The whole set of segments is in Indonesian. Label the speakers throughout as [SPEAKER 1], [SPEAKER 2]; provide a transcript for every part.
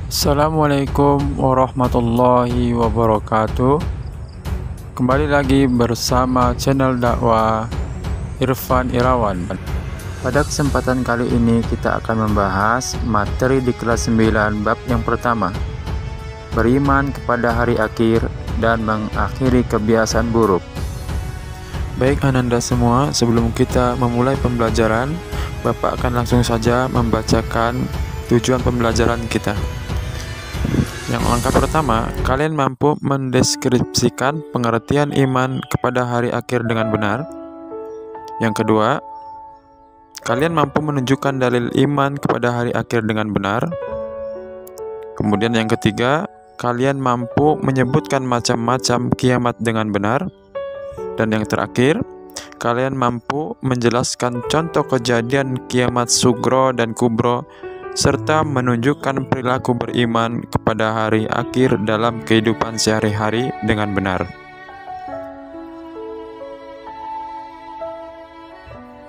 [SPEAKER 1] Assalamualaikum warahmatullahi wabarakatuh. Kembali lagi bersama channel dakwah Irfan Irawan. Pada kesempatan kali ini kita akan membahas materi di kelas 9 bab yang pertama, beriman kepada hari akhir dan mengakhiri kebiasaan buruk. Baik Ananda semua, sebelum kita memulai pembelajaran, Bapak akan langsung saja membacakan tujuan pembelajaran kita. Yang langkah pertama, kalian mampu mendeskripsikan pengertian iman kepada hari akhir dengan benar. Yang kedua, kalian mampu menunjukkan dalil iman kepada hari akhir dengan benar. Kemudian yang ketiga, kalian mampu menyebutkan macam-macam kiamat dengan benar. Dan yang terakhir, kalian mampu menjelaskan contoh kejadian kiamat sugro dan kubro serta menunjukkan perilaku beriman kepada hari akhir dalam kehidupan sehari-hari dengan benar.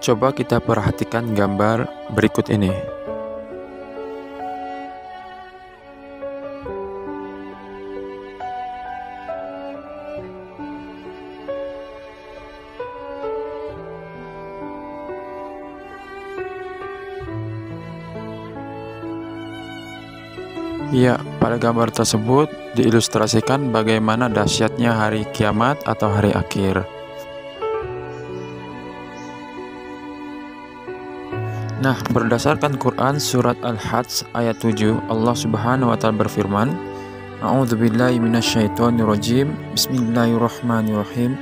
[SPEAKER 1] Coba kita perhatikan gambar berikut ini. Ya, pada gambar tersebut diilustrasikan bagaimana dahsyatnya hari kiamat atau hari akhir. Nah, berdasarkan Quran surat Al-Hajj ayat 7, Allah Subhanahu wa taala berfirman, A'udzubillahi minasyaitonirrajim. Bismillahirrahmanirrahim.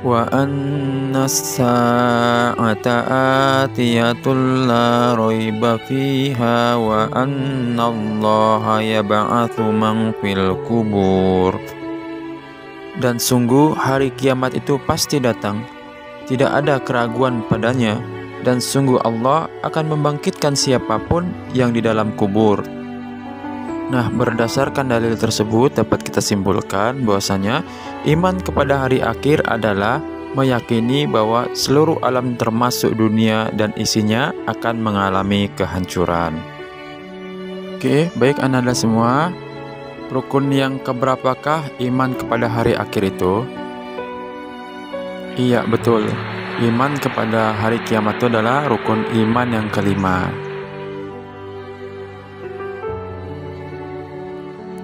[SPEAKER 1] Wa annas sa'ata atiyatul la raiba fiha wa annallaha yab'atsu man fil kubur. Dan sungguh hari kiamat itu pasti datang, tidak ada keraguan padanya, dan sungguh Allah akan membangkitkan siapapun yang di dalam kubur. Nah, berdasarkan dalil tersebut dapat kita simpulkan bahwasanya iman kepada hari akhir adalah meyakini bahwa seluruh alam termasuk dunia dan isinya akan mengalami kehancuran. Oke, baik Anda semua, rukun yang keberapakah iman kepada hari akhir itu? Iya, betul. Iman kepada hari kiamat itu adalah rukun iman yang kelima.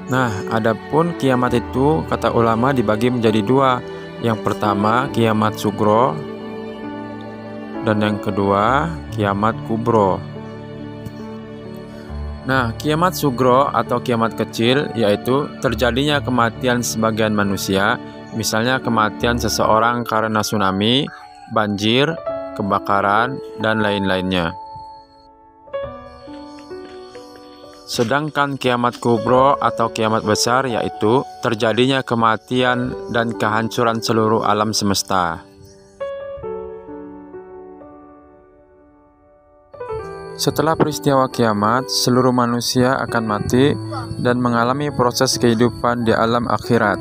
[SPEAKER 1] Nah, adapun kiamat itu kata ulama dibagi menjadi dua. Yang pertama kiamat sugro dan yang kedua kiamat kubro. Nah, kiamat sugro atau kiamat kecil yaitu terjadinya kematian sebagian manusia, misalnya kematian seseorang karena tsunami, banjir, kebakaran, dan lain-lainnya. Sedangkan kiamat kubro atau kiamat besar yaitu terjadinya kematian dan kehancuran seluruh alam semesta. Setelah peristiwa kiamat, seluruh manusia akan mati dan mengalami proses kehidupan di alam akhirat.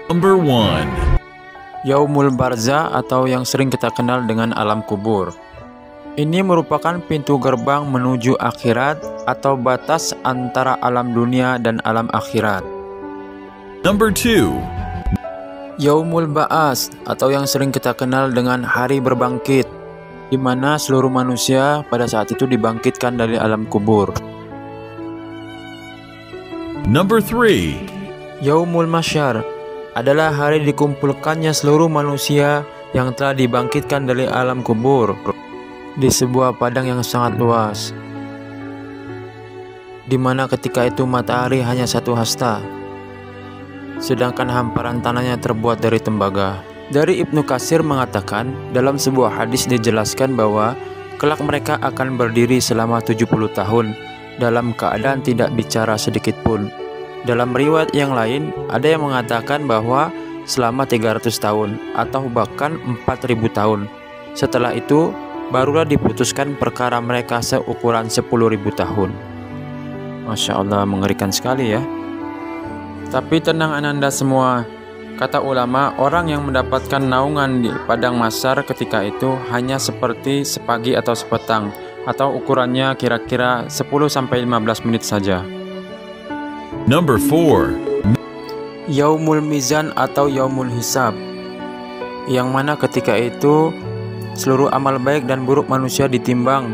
[SPEAKER 2] Number 1.
[SPEAKER 1] Yaumul Barzah atau yang sering kita kenal dengan alam kubur. Ini merupakan pintu gerbang menuju akhirat atau batas antara alam dunia dan alam akhirat.
[SPEAKER 2] Number 2.
[SPEAKER 1] Yaumul Ba'as atau yang sering kita kenal dengan hari berbangkit, di mana seluruh manusia pada saat itu dibangkitkan dari alam kubur.
[SPEAKER 2] Number 3.
[SPEAKER 1] Yaumul Mahsyar adalah hari dikumpulkannya seluruh manusia yang telah dibangkitkan dari alam kubur di sebuah padang yang sangat luas, di mana ketika itu matahari hanya satu hasta, sedangkan hamparan tanahnya terbuat dari tembaga. Dari Ibnu Katsir mengatakan, dalam sebuah hadis dijelaskan bahwa kelak mereka akan berdiri selama 70 tahun dalam keadaan tidak bicara sedikit pun. Dalam riwayat yang lain, ada yang mengatakan bahwa selama 300 tahun atau bahkan 4000 tahun. Setelah itu, barulah diputuskan perkara mereka seukuran 10.000 tahun. Masya Allah, mengerikan sekali ya. Tapi tenang Ananda semua, kata ulama, orang yang mendapatkan naungan di padang mahsyar ketika itu hanya seperti sepagi atau sepetang, atau ukurannya kira-kira 10-15 menit saja.
[SPEAKER 2] Number 4.
[SPEAKER 1] Yaumul Mizan atau Yaumul Hisab, yang mana ketika itu seluruh amal baik dan buruk manusia ditimbang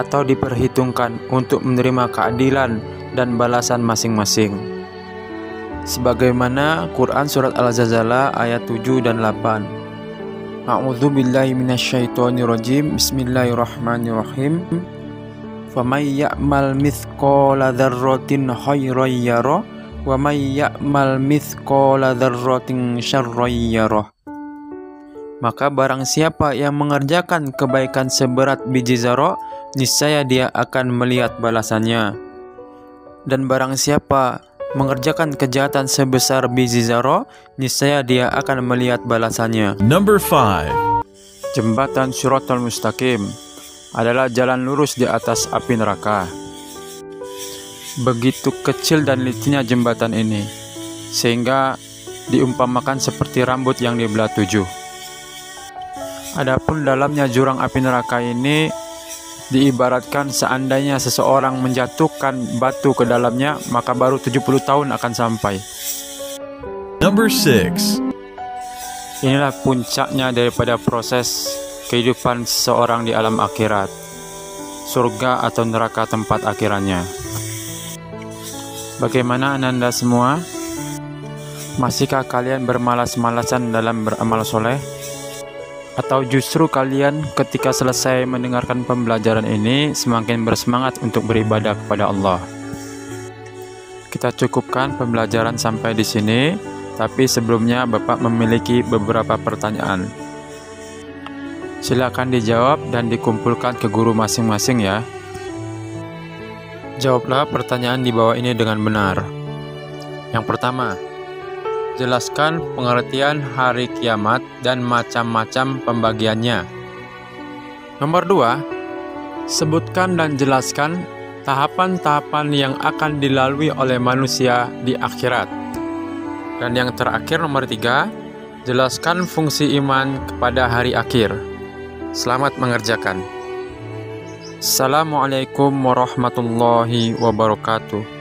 [SPEAKER 1] atau diperhitungkan untuk menerima keadilan dan balasan masing-masing. Sebagaimana Quran Surat Al-Zalzalah ayat 7 dan 8. A'udzu billahi minasyaitonir rajim. Bismillahirrahmanirrahim. Faman ya'mal mithqala dzarratin khairan yarah wa may ya'mal mithqala dzarratin syarran yarah. Maka barang siapa yang mengerjakan kebaikan seberat biji zarah, niscaya dia akan melihat balasannya. Dan barang siapa mengerjakan kejahatan sebesar biji zarah, niscaya dia akan melihat balasannya.
[SPEAKER 2] Number 5.
[SPEAKER 1] Jembatan Shiratal Mustaqim adalah jalan lurus di atas api neraka. Begitu kecil dan licin jembatan ini, sehingga diumpamakan seperti rambut yang dibelah 7. Adapun dalamnya jurang api neraka ini diibaratkan seandainya seseorang menjatuhkan batu ke dalamnya, maka baru 70 tahun akan sampai.
[SPEAKER 2] Number 6.
[SPEAKER 1] Inilah puncaknya daripada proses kehidupan seseorang di alam akhirat, surga atau neraka tempat akhirannya. Bagaimana Anda semua? Masihkah kalian bermalas-malasan dalam beramal soleh? Atau justru kalian ketika selesai mendengarkan pembelajaran ini semakin bersemangat untuk beribadah kepada Allah? Kita cukupkan pembelajaran sampai di sini, tapi sebelumnya Bapak memiliki beberapa pertanyaan. Silakan dijawab dan dikumpulkan ke guru masing-masing ya. Jawablah pertanyaan di bawah ini dengan benar. Yang pertama, jelaskan pengertian hari kiamat dan macam-macam pembagiannya. Nomor 2, sebutkan dan jelaskan tahapan-tahapan yang akan dilalui oleh manusia di akhirat. Dan yang terakhir nomor 3, jelaskan fungsi iman kepada hari akhir. Selamat mengerjakan. Assalamualaikum warahmatullahi wabarakatuh.